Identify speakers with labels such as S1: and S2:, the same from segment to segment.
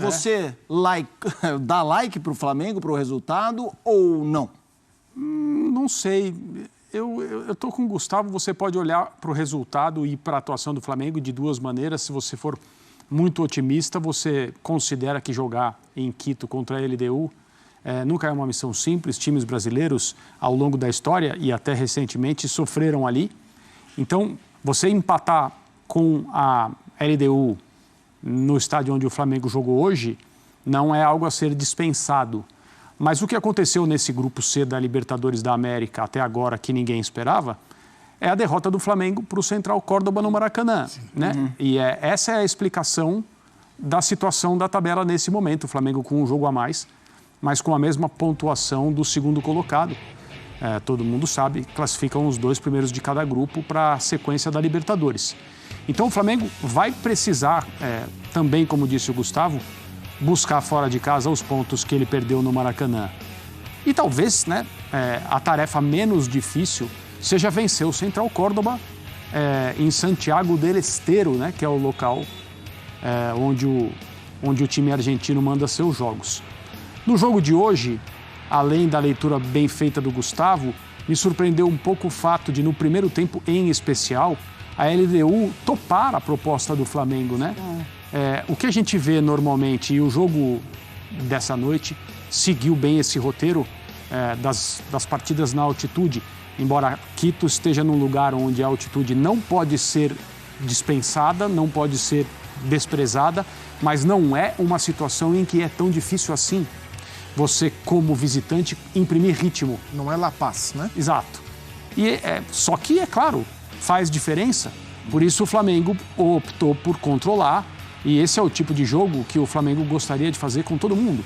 S1: Você dá like para o Flamengo, para o resultado ou não?
S2: Não sei. Eu estou com o Gustavo, você pode olhar para o resultado e para a atuação do Flamengo de duas maneiras. Se você for muito otimista, você considera que jogar em Quito contra a LDU nunca é uma missão simples. Times brasileiros, ao longo da história e até recentemente, sofreram ali. Então, você empatar com a LDU no estádio onde o Flamengo jogou hoje não é algo a ser dispensado. Mas o que aconteceu nesse grupo C da Libertadores da América até agora, que ninguém esperava, é a derrota do Flamengo para o Central Córdoba no Maracanã. Né? Uhum. E essa é a explicação da situação da tabela nesse momento. O Flamengo com um jogo a mais, mas com a mesma pontuação do segundo colocado. Todo mundo sabe, classificam os 2 primeiros de cada grupo para a sequência da Libertadores. Então o Flamengo vai precisar, também, como disse o Gustavo, buscar fora de casa os pontos que ele perdeu no Maracanã. E talvez, né, a tarefa menos difícil seja vencer o Central Córdoba em Santiago del Estero, né, que é o local onde o time argentino manda seus jogos. No jogo de hoje, além da leitura bem feita do Gustavo, me surpreendeu um pouco o fato de, no primeiro tempo em especial, a LDU topar a proposta do Flamengo, né? O que a gente vê normalmente, e o jogo dessa noite seguiu bem esse roteiro das partidas na altitude, embora Quito esteja num lugar onde a altitude não pode ser dispensada, não pode ser desprezada, mas não é uma situação em que é tão difícil assim você, como visitante, imprimir ritmo.
S3: Não é La Paz, né?
S2: Exato. Só que, é claro, faz diferença. Por isso o Flamengo optou por controlar. E esse é o tipo de jogo que o Flamengo gostaria de fazer com todo mundo.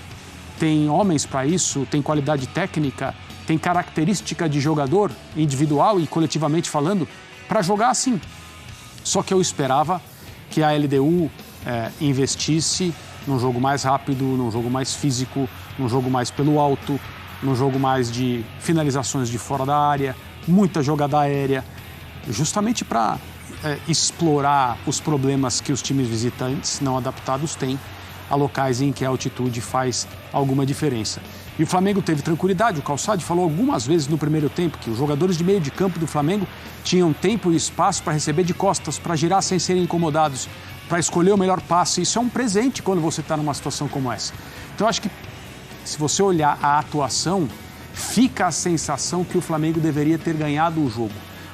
S2: Tem homens para isso, tem qualidade técnica, tem característica de jogador, individual e coletivamente falando, para jogar assim. Só que eu esperava que a LDU investisse num jogo mais rápido, num jogo mais físico, num jogo mais pelo alto, num jogo mais de finalizações de fora da área, muita jogada aérea, justamente para explorar os problemas que os times visitantes não adaptados têm a locais em que a altitude faz alguma diferença. E o Flamengo teve tranquilidade. O Calçade falou algumas vezes no primeiro tempo que os jogadores de meio de campo do Flamengo tinham tempo e espaço para receber de costas, para girar sem serem incomodados, para escolher o melhor passe. Isso é um presente quando você está numa situação como essa. Então, acho que se você olhar a atuação, fica a sensação que o Flamengo deveria ter ganhado o jogo.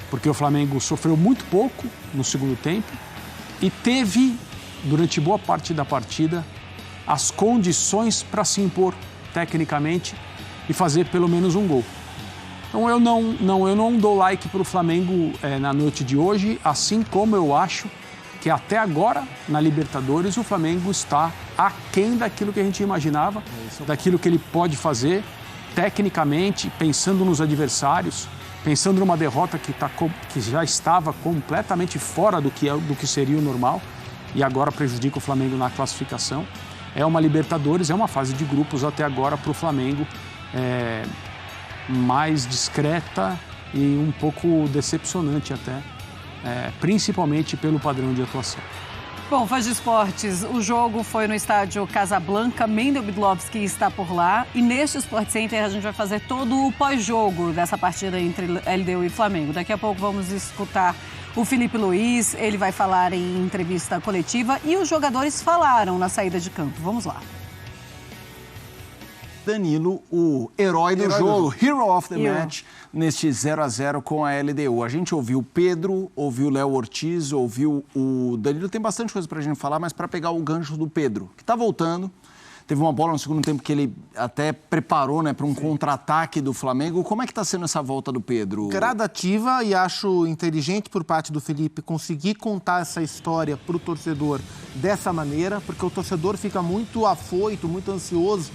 S2: Porque o Flamengo sofreu muito pouco no segundo tempo e teve, durante boa parte da partida, as condições para se impor tecnicamente e fazer pelo menos um gol. Então eu não dou like para o Flamengo na noite de hoje, assim como eu acho que até agora, na Libertadores, o Flamengo está aquém daquilo que a gente imaginava, daquilo que ele pode fazer tecnicamente, pensando nos adversários, pensando numa derrota que já estava completamente fora do que seria o normal e agora prejudica o Flamengo na classificação. É uma Libertadores, é uma fase de grupos até agora para o Flamengo mais discreta e um pouco decepcionante até, principalmente pelo padrão de atuação.
S4: Bom, Fãs de Esportes, o jogo foi no estádio Casablanca, Mendel Bidlovski está por lá e neste Sport Center a gente vai fazer todo o pós-jogo dessa partida entre LDU e Flamengo. Daqui a pouco vamos escutar o Felipe Luiz, ele vai falar em entrevista coletiva e os jogadores falaram na saída de campo. Vamos lá.
S1: Danilo, o herói do jogo, Hero of the Match, neste 0-0 com a LDU. A gente ouviu o Pedro, ouviu o Léo Ortiz, ouviu o Danilo. Tem bastante coisa pra gente falar, mas para pegar o gancho do Pedro, que tá voltando. Teve uma bola no segundo tempo que ele até preparou, né, para um contra-ataque do Flamengo. Como é que está sendo essa volta do Pedro?
S3: Gradativa, e acho inteligente por parte do Felipe conseguir contar essa história para o torcedor dessa maneira, porque o torcedor fica muito afoito, muito ansioso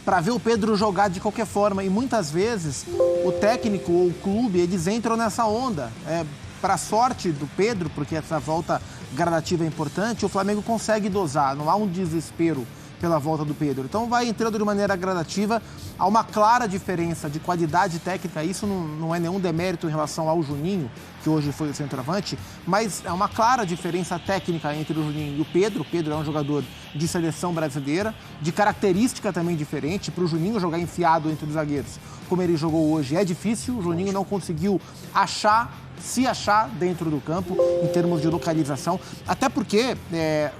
S3: para ver o Pedro jogar de qualquer forma. E muitas vezes o técnico ou o clube, eles entram nessa onda. Para a sorte do Pedro, porque essa volta gradativa é importante, o Flamengo consegue dosar, não há um desespero pela volta do Pedro. Então vai entrando de maneira gradativa. Há uma clara diferença de qualidade técnica. Isso não é nenhum demérito em relação ao Juninho, que hoje foi o centroavante, mas é uma clara diferença técnica entre o Juninho e o Pedro. O Pedro é um jogador de seleção brasileira, de característica também diferente. Para o Juninho jogar enfiado entre os zagueiros, como ele jogou hoje, é difícil. O Juninho não conseguiu se achar dentro do campo em termos de localização, até porque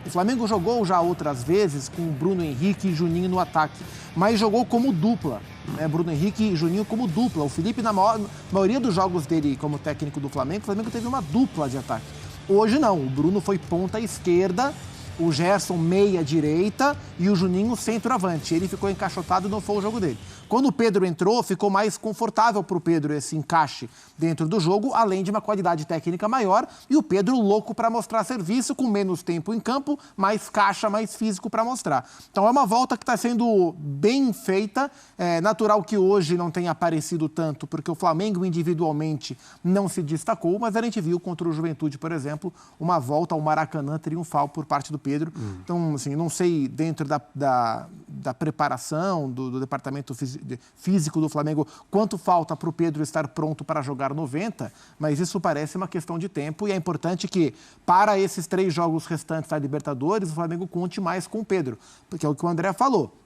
S3: o Flamengo jogou já outras vezes com Bruno Henrique e Juninho no ataque, mas jogou como dupla, né? Bruno Henrique e Juninho como dupla. O Felipe, na maioria dos jogos dele como técnico do Flamengo, o Flamengo teve uma dupla de ataque. Hoje não, o Bruno foi ponta esquerda, o Gerson meia direita e o Juninho centroavante. Ele ficou encaixotado e não foi o jogo dele. Quando o Pedro entrou, ficou mais confortável para o Pedro esse encaixe dentro do jogo, além de uma qualidade técnica maior. E o Pedro louco para mostrar serviço, com menos tempo em campo, mais caixa, mais físico para mostrar. Então é uma volta que está sendo bem feita. É natural que hoje não tenha aparecido tanto, porque o Flamengo individualmente não se destacou, mas a gente viu contra o Juventude, por exemplo, uma volta ao Maracanã triunfal por parte do Pedro. Então, assim, não sei dentro da preparação do departamento físico do Flamengo quanto falta para o Pedro estar pronto para jogar 90, mas isso parece uma questão de tempo e é importante que, para esses 3 jogos restantes da Libertadores, o Flamengo conte mais com o Pedro, porque é o que o André falou.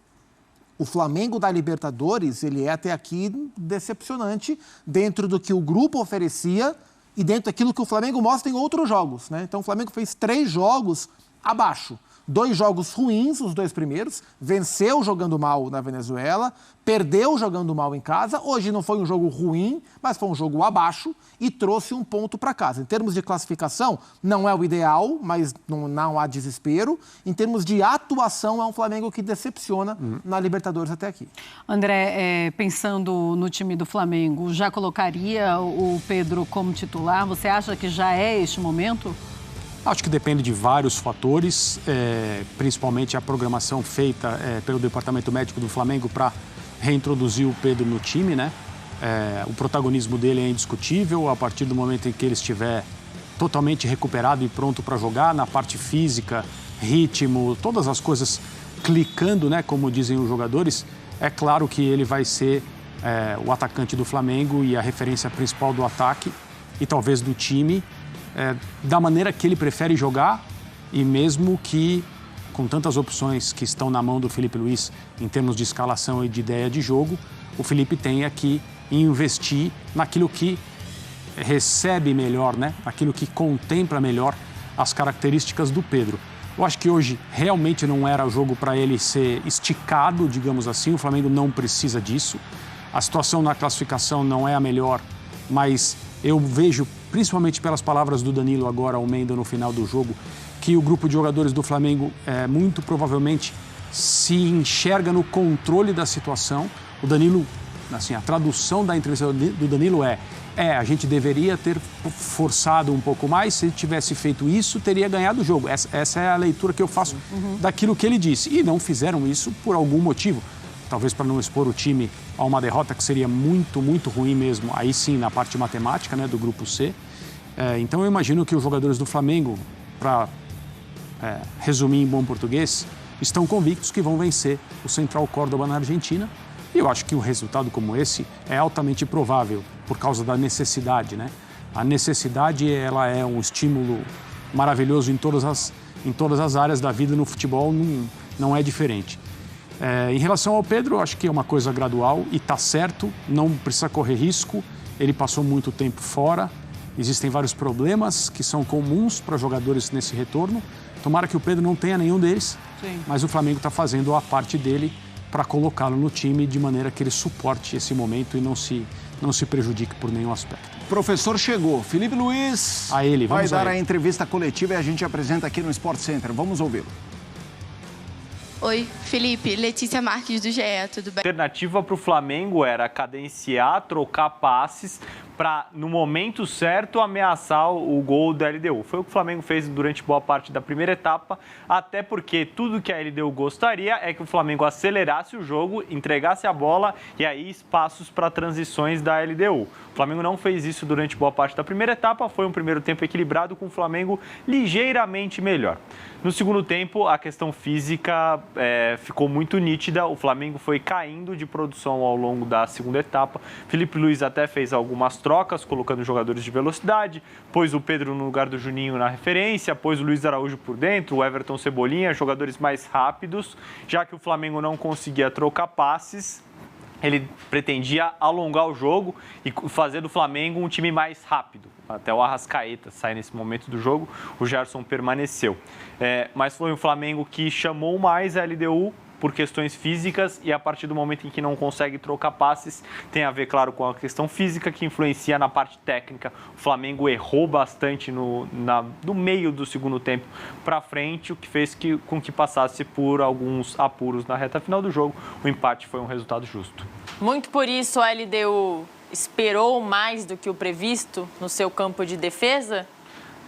S3: O Flamengo da Libertadores, ele é até aqui decepcionante dentro do que o grupo oferecia e dentro daquilo que o Flamengo mostra em outros jogos, né? Então o Flamengo fez 3 jogos abaixo. 2 jogos ruins, os 2 primeiros, venceu jogando mal na Venezuela, perdeu jogando mal em casa. Hoje não foi um jogo ruim, mas foi um jogo abaixo e trouxe um ponto para casa. Em termos de classificação, não é o ideal, mas não há desespero. Em termos de atuação, é um Flamengo que decepciona na Libertadores até aqui.
S4: André, pensando no time do Flamengo, já colocaria o Pedro como titular? Você acha que já é este momento?
S2: Acho que depende de vários fatores, principalmente a programação feita pelo Departamento Médico do Flamengo para reintroduzir o Pedro no time, né? O protagonismo dele é indiscutível a partir do momento em que ele estiver totalmente recuperado e pronto para jogar, na parte física, ritmo, todas as coisas clicando, né? Como dizem os jogadores, é claro que ele vai ser o atacante do Flamengo e a referência principal do ataque e talvez do time. Da maneira que ele prefere jogar e mesmo que, com tantas opções que estão na mão do Felipe Luiz em termos de escalação e de ideia de jogo, o Felipe tenha que investir naquilo que recebe melhor, né? Aquilo que contempla melhor as características do Pedro. Eu acho que hoje realmente não era o jogo para ele ser esticado, digamos assim, o Flamengo não precisa disso. A situação na classificação não é a melhor, mas eu vejo, principalmente pelas palavras do Danilo agora, Almeida, no final do jogo, que o grupo de jogadores do Flamengo muito provavelmente se enxerga no controle da situação. O Danilo, assim, a tradução da entrevista do Danilo a gente deveria ter forçado um pouco mais, se ele tivesse feito isso, teria ganhado o jogo. Essa é a leitura que eu faço daquilo que ele disse. E não fizeram isso por algum motivo. Talvez para não expor o time a uma derrota que seria muito, muito ruim mesmo, aí sim, na parte matemática, né, do Grupo C. Então eu imagino que os jogadores do Flamengo, para resumir em bom português, estão convictos que vão vencer o Central Córdoba na Argentina. E eu acho que um resultado como esse é altamente provável, por causa da necessidade, né? A necessidade, ela é um estímulo maravilhoso em todas as áreas da vida, no futebol não é diferente. Em relação ao Pedro, eu acho que é uma coisa gradual e está certo, não precisa correr risco. Ele passou muito tempo fora, existem vários problemas que são comuns para jogadores nesse retorno. Tomara que o Pedro não tenha nenhum deles, sim, mas o Flamengo está fazendo a parte dele para colocá-lo no time de maneira que ele suporte esse momento e não se prejudique por nenhum aspecto.
S1: O professor chegou, Felipe Luiz vai dar a entrevista coletiva e a gente apresenta aqui no Sport Center. Vamos ouvi-lo.
S5: Oi, Felipe, Letícia Marques do GE, tudo bem?
S6: A alternativa para o Flamengo era cadenciar, trocar passes,
S5: para, no momento certo, ameaçar o gol da LDU. Foi o que o Flamengo fez durante boa parte da primeira etapa, até porque tudo que a LDU gostaria é que o Flamengo acelerasse o jogo, entregasse a bola e aí espaços para transições da LDU. O Flamengo não fez isso durante boa parte da primeira etapa, foi um primeiro tempo equilibrado com o Flamengo ligeiramente melhor. No segundo tempo, a questão física ficou muito nítida, o Flamengo foi caindo de produção ao longo da segunda etapa. Felipe Luiz até fez algumas trocas, colocando jogadores de velocidade, pôs o Pedro no lugar do Juninho na referência, pôs o Luiz Araújo por dentro, o Everton Cebolinha, jogadores mais rápidos, já que o Flamengo não conseguia trocar passes. Ele pretendia alongar o jogo e fazer do Flamengo um time mais rápido. Até o Arrascaeta sai nesse momento do jogo, o Gerson permaneceu. Mas foi o Flamengo que chamou mais a LDU por questões físicas e a partir do momento em que não consegue trocar passes, tem a ver, claro, com a questão física que influencia na parte técnica. O Flamengo errou bastante no meio do segundo tempo para frente, o que fez com que passasse por alguns apuros na reta final do jogo. O empate foi um resultado justo.
S6: Muito por isso a LDU esperou mais do que o previsto no seu campo de defesa?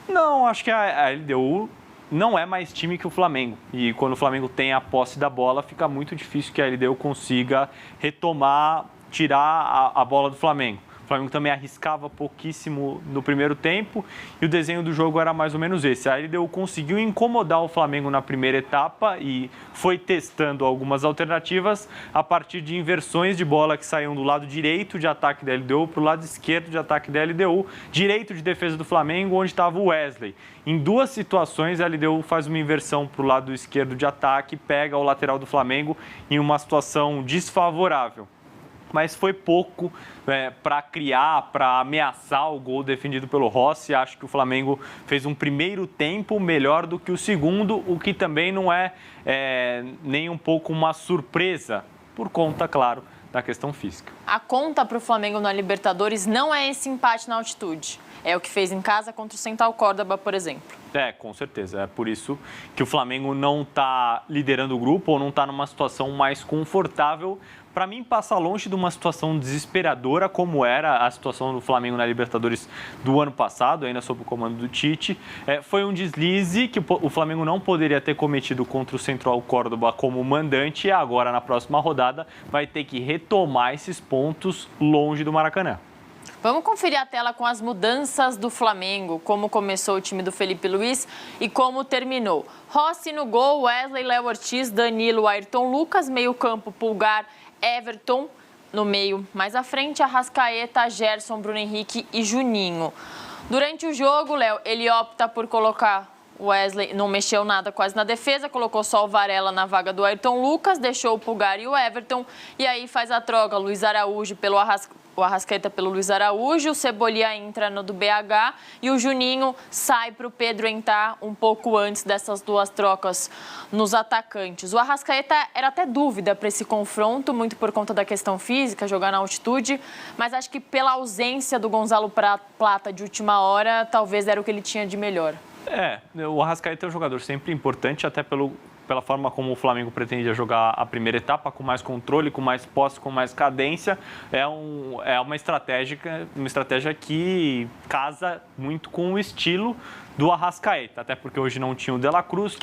S5: Não, acho que a LDU não é mais time que o Flamengo. E quando o Flamengo tem a posse da bola, fica muito difícil que a LDU consiga retomar, tirar a bola do Flamengo. O Flamengo também arriscava pouquíssimo no primeiro tempo e o desenho do jogo era mais ou menos esse. A LDU conseguiu incomodar o Flamengo na primeira etapa e foi testando algumas alternativas a partir de inversões de bola que saíam do lado direito de ataque da LDU para o lado esquerdo de ataque da LDU, direito de defesa do Flamengo, onde estava o Wesley. Em duas situações, a LDU faz uma inversão para o lado esquerdo de ataque, pega o lateral do Flamengo em uma situação desfavorável. Mas foi pouco para criar, para ameaçar o gol defendido pelo Rossi. Acho que o Flamengo fez um primeiro tempo melhor do que o segundo, o que também não é nem um pouco uma surpresa, por conta, claro, da questão física.
S6: A conta para o Flamengo na Libertadores não é esse empate na altitude. É o que fez em casa contra o Central Córdoba, por exemplo.
S5: Com certeza. É por isso que o Flamengo não está liderando o grupo ou não está numa situação mais confortável. Para mim, passa longe de uma situação desesperadora como era a situação do Flamengo na Libertadores do ano passado, ainda sob o comando do Tite. Foi um deslize que o Flamengo não poderia ter cometido contra o Central Córdoba como mandante e agora, na próxima rodada, vai ter que retomar esses pontos longe do Maracanã.
S6: Vamos conferir a tela com as mudanças do Flamengo, como começou o time do Felipe Luiz e como terminou. Rossi no gol, Wesley, Léo Ortiz, Danilo, Ayrton Lucas, meio campo, Pulgar, Everton, no meio mais à frente, Arrascaeta, Gerson, Bruno Henrique e Juninho. Durante o jogo, Léo, ele opta por colocar o Wesley, não mexeu nada quase na defesa, colocou só o Varela na vaga do Ayrton Lucas, deixou o Pulgar e o Everton, e aí faz a troca, Luiz Araújo pelo o Arrascaeta pelo Luiz Araújo, o Cebolinha entra no do BH e o Juninho sai para o Pedro entrar um pouco antes dessas duas trocas nos atacantes. O Arrascaeta era até dúvida para esse confronto, muito por conta da questão física, jogar na altitude, mas acho que pela ausência do Gonzalo Plata de última hora, talvez era o que ele tinha de melhor.
S5: O Arrascaeta é um jogador sempre importante, até pela forma como o Flamengo pretendia jogar a primeira etapa, com mais controle, com mais posse, com mais cadência. É uma estratégia que casa muito com o estilo do Arrascaeta, até porque hoje não tinha o De La Cruz,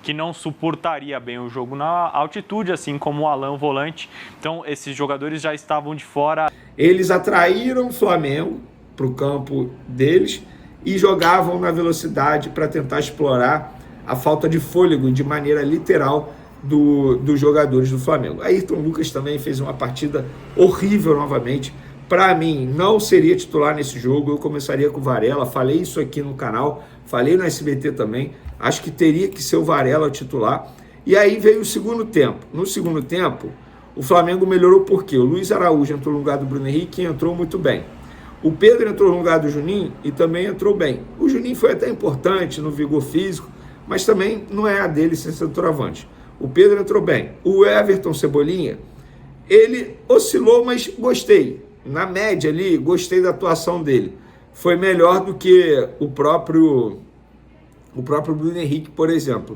S5: que não suportaria bem o jogo na altitude, assim como o Alan, volante. Então, esses jogadores já estavam de fora.
S7: Eles atraíram o Flamengo para o campo deles e jogavam na velocidade para tentar explorar a falta de fôlego de maneira literal dos jogadores do Flamengo. Ayrton Lucas também fez uma partida horrível novamente. Para mim, não seria titular nesse jogo, eu começaria com o Varela, falei isso aqui no canal, falei no SBT também, acho que teria que ser o Varela o titular. E aí veio o segundo tempo. No segundo tempo, o Flamengo melhorou porque o Luiz Araújo entrou no lugar do Bruno Henrique e entrou muito bem. O Pedro entrou no lugar do Juninho e também entrou bem. O Juninho foi até importante no vigor físico, mas também não é a dele ser centroavante. O Pedro entrou bem. O Everton Cebolinha, ele oscilou, mas gostei. Na média ali, gostei da atuação dele. Foi melhor do que o próprio Bruno Henrique, por exemplo.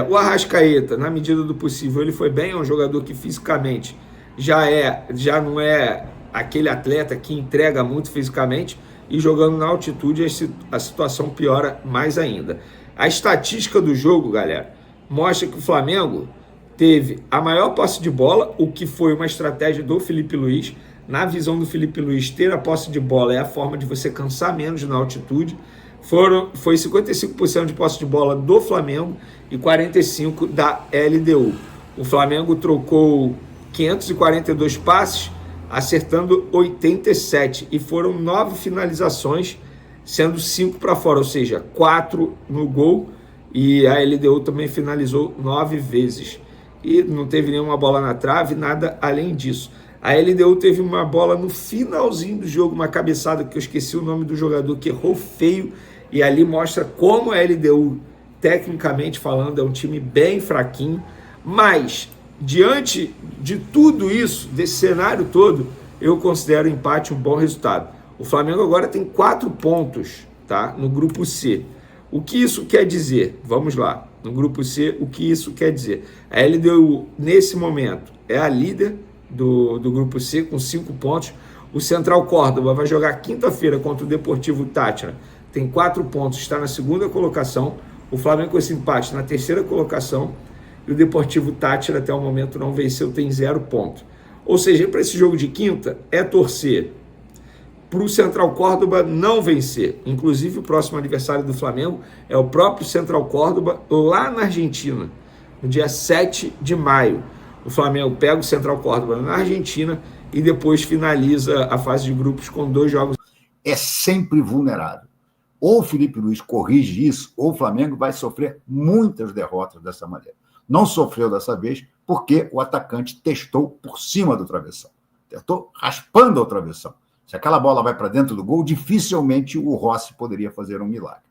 S7: O Arrascaeta, na medida do possível, ele foi bem. É um jogador que fisicamente já não é aquele atleta que entrega muito fisicamente, e jogando na altitude a situação piora mais ainda. A estatística do jogo, galera, mostra que o Flamengo teve a maior posse de bola, o que foi uma estratégia do Felipe Luiz. Na visão do Felipe Luiz, ter a posse de bola é a forma de você cansar menos na altitude. Foi 55% de posse de bola do Flamengo e 45% da LDU. O Flamengo trocou 542 passes, acertando 87, e foram 9 finalizações, sendo 5 para fora, ou seja, 4 no gol, e a LDU também finalizou 9 vezes. E não teve nenhuma bola na trave, nada além disso. A LDU teve uma bola no finalzinho do jogo, uma cabeçada que eu esqueci o nome do jogador, que errou feio, e ali mostra como a LDU, tecnicamente falando, é um time bem fraquinho, mas diante de tudo isso, desse cenário todo, eu considero o empate um bom resultado. O Flamengo agora tem 4 pontos, tá? No grupo C. O que isso quer dizer? Vamos lá. No grupo C, o que isso quer dizer? A LDU, nesse momento, é a líder do grupo C, com 5 pontos. O Central Córdoba vai jogar quinta-feira contra o Deportivo Táchira. Tem 4 pontos, está na segunda colocação. O Flamengo, com esse empate, na terceira colocação. E o Deportivo Táchira, até o momento, não venceu, tem 0 pontos. Ou seja, para esse jogo de quinta, é torcer para o Central Córdoba não vencer. Inclusive, o próximo adversário do Flamengo é o próprio Central Córdoba, lá na Argentina, no dia 7 de maio. O Flamengo pega o Central Córdoba na Argentina e depois finaliza a fase de grupos com 2 jogos.
S8: É sempre vulnerável. Ou o Felipe Luiz corrige isso, ou o Flamengo vai sofrer muitas derrotas dessa maneira. Não sofreu dessa vez porque o atacante testou por cima do travessão. Testou raspando o travessão. Se aquela bola vai para dentro do gol, dificilmente o Rossi poderia fazer um milagre.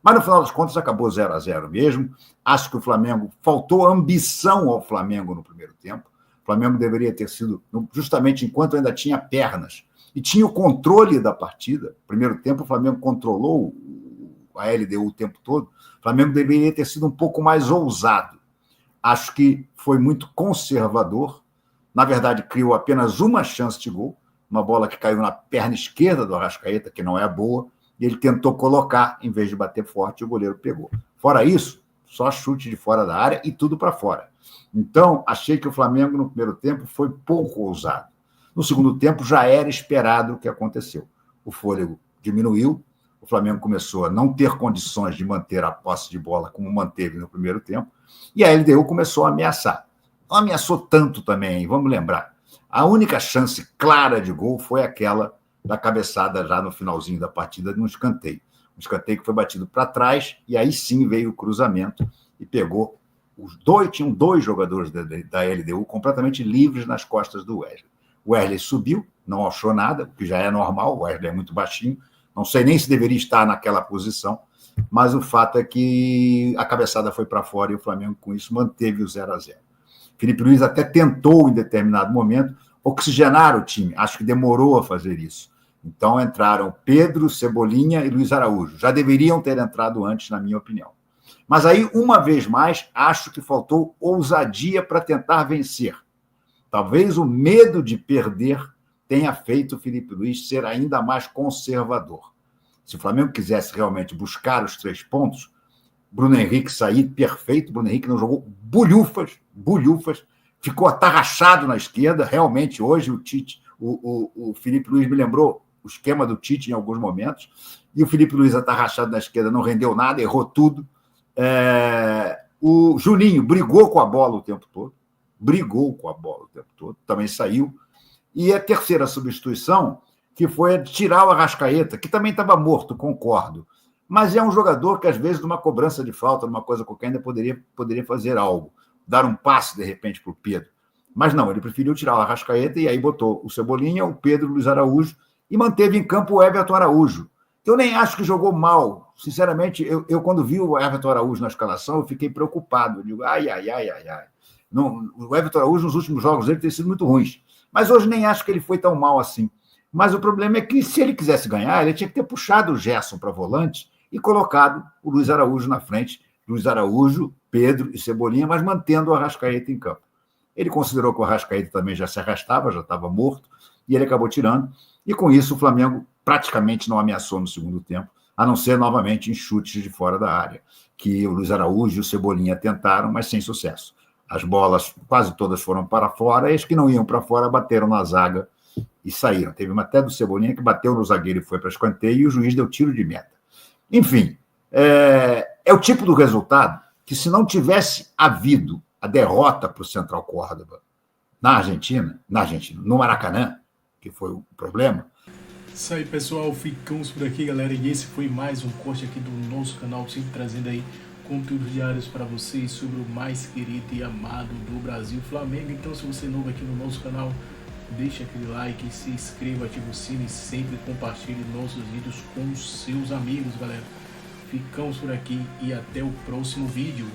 S8: Mas no final das contas acabou 0-0 mesmo. Acho que o Flamengo, faltou ambição ao Flamengo no primeiro tempo. O Flamengo deveria ter sido, justamente enquanto ainda tinha pernas e tinha o controle da partida. No primeiro tempo o Flamengo controlou a LDU o tempo todo. O Flamengo deveria ter sido um pouco mais ousado. Acho que foi muito conservador. Na verdade, criou apenas uma chance de gol, uma bola que caiu na perna esquerda do Arrascaeta, que não é boa, e ele tentou colocar, em vez de bater forte, o goleiro pegou. Fora isso, só chute de fora da área e tudo para fora. Então, achei que o Flamengo, no primeiro tempo, foi pouco ousado. No segundo tempo, já era esperado o que aconteceu. O fôlego diminuiu, o Flamengo começou a não ter condições de manter a posse de bola como manteve no primeiro tempo, e a LDU começou a ameaçar. Não ameaçou tanto também, vamos lembrar. A única chance clara de gol foi aquela da cabeçada já no finalzinho da partida, num escanteio. Um escanteio que foi batido para trás, e aí sim veio o cruzamento e pegou os dois. Tinham 2 jogadores da LDU completamente livres nas costas do Wesley. O Wesley subiu, não achou nada, o que já é normal, o Wesley é muito baixinho, não sei nem se deveria estar naquela posição, mas o fato é que a cabeçada foi para fora e o Flamengo, com isso, manteve o 0-0. Felipe Luiz até tentou, em determinado momento, oxigenar o time. Acho que demorou a fazer isso. Então entraram Pedro, Cebolinha e Luiz Araújo. Já deveriam ter entrado antes, na minha opinião. Mas aí, uma vez mais, acho que faltou ousadia para tentar vencer. Talvez o medo de perder tenha feito o Felipe Luiz ser ainda mais conservador. Se o Flamengo quisesse realmente buscar os 3 pontos, Bruno Henrique sair perfeito, Bruno Henrique não jogou bulhufas, ficou atarrachado na esquerda. Realmente, hoje, o Felipe Luiz me lembrou o esquema do Tite em alguns momentos, e o Felipe Luiz atarrachado na esquerda não rendeu nada, errou tudo. O Juninho brigou com a bola o tempo todo, também saiu. E a terceira substituição, que foi a de tirar o Arrascaeta, que também estava morto, concordo. Mas é um jogador que, às vezes, numa cobrança de falta, numa coisa qualquer, ainda poderia fazer algo, dar um passe, de repente, para o Pedro. Mas não, ele preferiu tirar o Arrascaeta e aí botou o Cebolinha, o Pedro, o Luiz Araújo, e manteve em campo o Everton Araújo. Eu nem acho que jogou mal. Sinceramente, eu quando vi o Everton Araújo na escalação, eu fiquei preocupado. Eu digo, ai. Não, o Everton Araújo, nos últimos jogos dele, tem sido muito ruins. Mas hoje nem acho que ele foi tão mal assim. Mas o problema é que, se ele quisesse ganhar, ele tinha que ter puxado o Gerson para volante e colocado o Luiz Araújo na frente. Luiz Araújo, Pedro e Cebolinha, mas mantendo o Arrascaeta em campo. Ele considerou que o Arrascaeta também já se arrastava, já estava morto, e ele acabou tirando. E com isso o Flamengo praticamente não ameaçou no segundo tempo, a não ser novamente em chutes de fora da área, que o Luiz Araújo e o Cebolinha tentaram, mas sem sucesso. As bolas quase todas foram para fora, e as que não iam para fora bateram na zaga e saíram. Teve uma até do Cebolinha que bateu no zagueiro e foi para escanteio, e o juiz deu tiro de meta. Enfim, é o tipo do resultado que, se não tivesse havido a derrota para o Central Córdoba na Argentina, no Maracanã, que foi o problema.
S9: Isso aí, pessoal, ficamos por aqui, galera, e esse foi mais um corte aqui do nosso canal, sempre trazendo aí conteúdos diários para vocês sobre o mais querido e amado do Brasil, Flamengo. Então, se você é novo aqui no nosso canal, deixa aquele like, se inscreva, ative o sino e sempre compartilhe nossos vídeos com os seus amigos, galera. Ficamos por aqui e até o próximo vídeo.